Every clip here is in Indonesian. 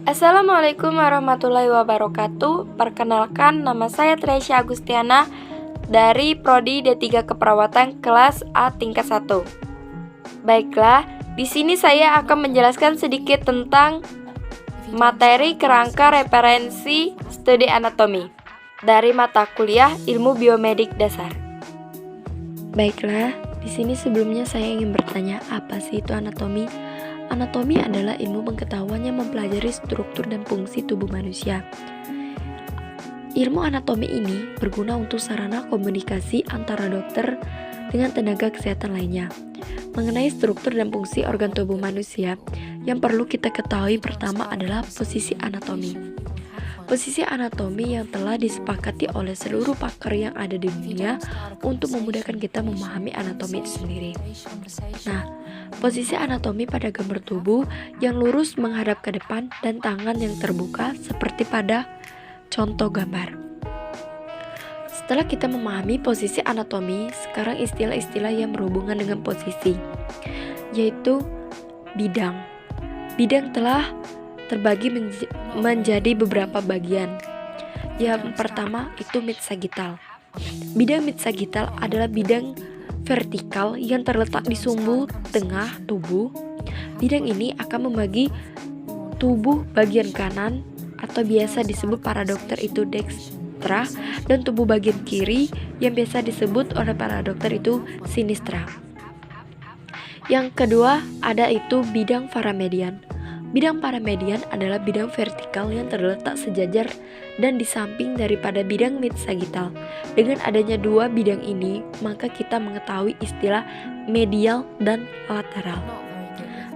Assalamualaikum warahmatullahi wabarakatuh. Perkenalkan, nama saya Tresya Agustiana dari Prodi D3 Keperawatan kelas A tingkat 1. Baiklah, di sini saya akan menjelaskan sedikit tentang materi kerangka referensi studi anatomi dari mata kuliah Ilmu Biomedik Dasar. Baiklah, di sini sebelumnya saya ingin bertanya, apa sih itu anatomi? Anatomi adalah ilmu pengetahuan yang mempelajari struktur dan fungsi tubuh manusia. Ilmu anatomi ini berguna untuk sarana komunikasi antara dokter dengan tenaga kesehatan lainnya. Mengenai struktur dan fungsi organ tubuh manusia, yang perlu kita ketahui pertama adalah posisi anatomi. Posisi anatomi yang telah disepakati oleh seluruh pakar yang ada di dunia untuk memudahkan kita memahami anatomi itu sendiri. Nah, posisi anatomi pada gambar tubuh yang lurus menghadap ke depan dan tangan yang terbuka seperti pada contoh gambar. Setelah kita memahami posisi anatomi, sekarang istilah-istilah yang berhubungan dengan posisi, yaitu bidang. Bidang telah terbagi menjadi beberapa bagian. Yang pertama itu mid-sagittal. Bidang mid-sagittal adalah bidang vertikal yang terletak di sumbu tengah tubuh. Bidang ini akan membagi tubuh bagian kanan atau biasa disebut para dokter itu dextra, dan tubuh bagian kiri yang biasa disebut oleh para dokter itu sinistra. Yang kedua ada itu bidang paramedian. Bidang paramedian adalah bidang vertikal yang terletak sejajar dan di samping daripada bidang mid-sagittal. Dengan adanya dua bidang ini, maka kita mengetahui istilah medial dan lateral.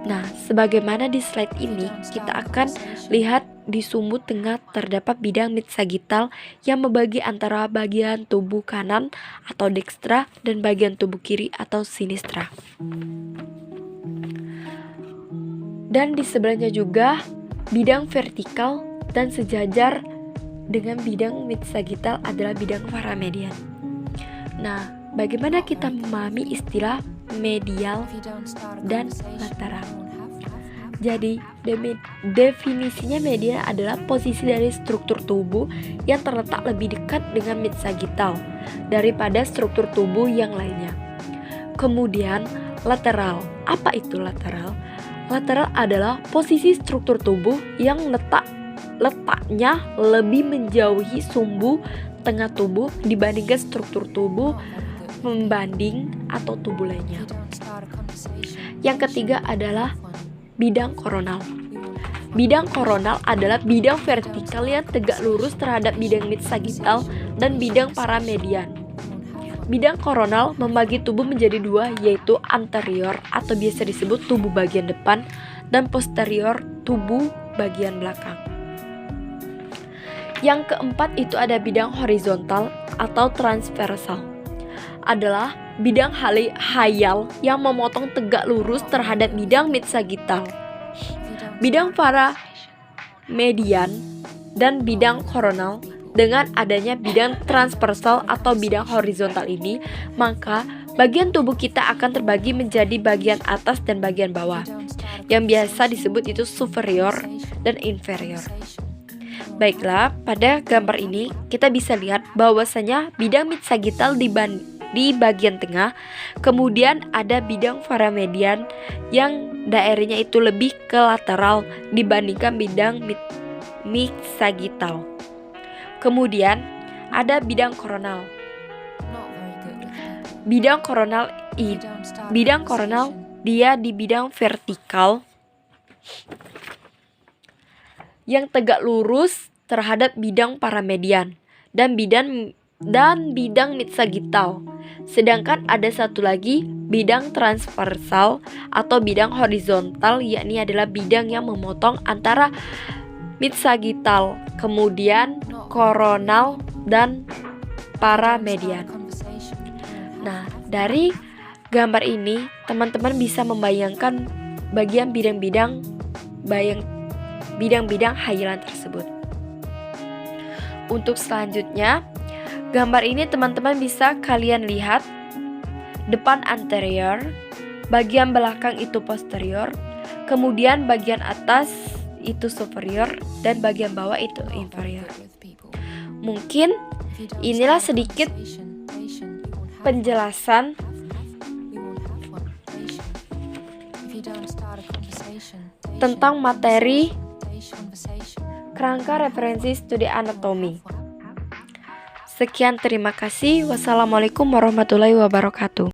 Nah, sebagaimana di slide ini, kita akan lihat di sumbu tengah terdapat bidang mid-sagittal yang membagi antara bagian tubuh kanan atau dextra dan bagian tubuh kiri atau sinistra. Dan di sebelahnya juga bidang vertikal dan sejajar dengan bidang mid-sagittal adalah bidang paramedian. Nah, bagaimana kita memahami istilah medial dan lateral? Jadi, definisinya medial adalah posisi dari struktur tubuh yang terletak lebih dekat dengan mid-sagittal daripada struktur tubuh yang lainnya. Kemudian, lateral. Apa itu lateral? Lateral adalah posisi struktur tubuh yang letaknya lebih menjauhi sumbu tengah tubuh dibandingkan struktur tubuh membanding atau tubuh lainnya. Yang ketiga adalah bidang koronal. Bidang koronal adalah bidang vertikal yang tegak lurus terhadap bidang mid-sagittal dan bidang paramedian. Bidang koronal membagi tubuh menjadi dua, yaitu anterior atau biasa disebut tubuh bagian depan dan posterior tubuh bagian belakang. Yang keempat itu ada bidang horizontal atau transversal. Adalah bidang hayal yang memotong tegak lurus terhadap bidang mid-sagittal. Bidang paramedian dan bidang koronal. Dengan adanya bidang transversal atau bidang horizontal ini, maka bagian tubuh kita akan terbagi menjadi bagian atas dan bagian bawah, yang biasa disebut itu superior dan inferior. Baiklah, pada gambar ini kita bisa lihat bahwasanya bidang mid-sagittal di bagian tengah, kemudian ada bidang paramedian yang daerahnya itu lebih ke lateral dibandingkan bidang mid-sagittal. Kemudian ada bidang koronal. Bidang koronal dia di bidang vertikal yang tegak lurus terhadap bidang paramedian dan bidang mid-sagittal. Sedangkan ada satu lagi bidang transversal atau bidang horizontal, yakni adalah bidang yang memotong antara mid-sagittal, kemudian koronal dan paramedian. Nah, dari gambar ini teman-teman bisa membayangkan bagian bidang-bidang hayalan tersebut. Untuk selanjutnya, gambar ini teman-teman bisa kalian lihat depan anterior, bagian belakang itu posterior, kemudian bagian atas itu superior dan bagian bawah itu inferior. Mungkin inilah sedikit penjelasan tentang materi kerangka referensi studi anatomi. Sekian, terima kasih. Wassalamualaikum warahmatullahi wabarakatuh.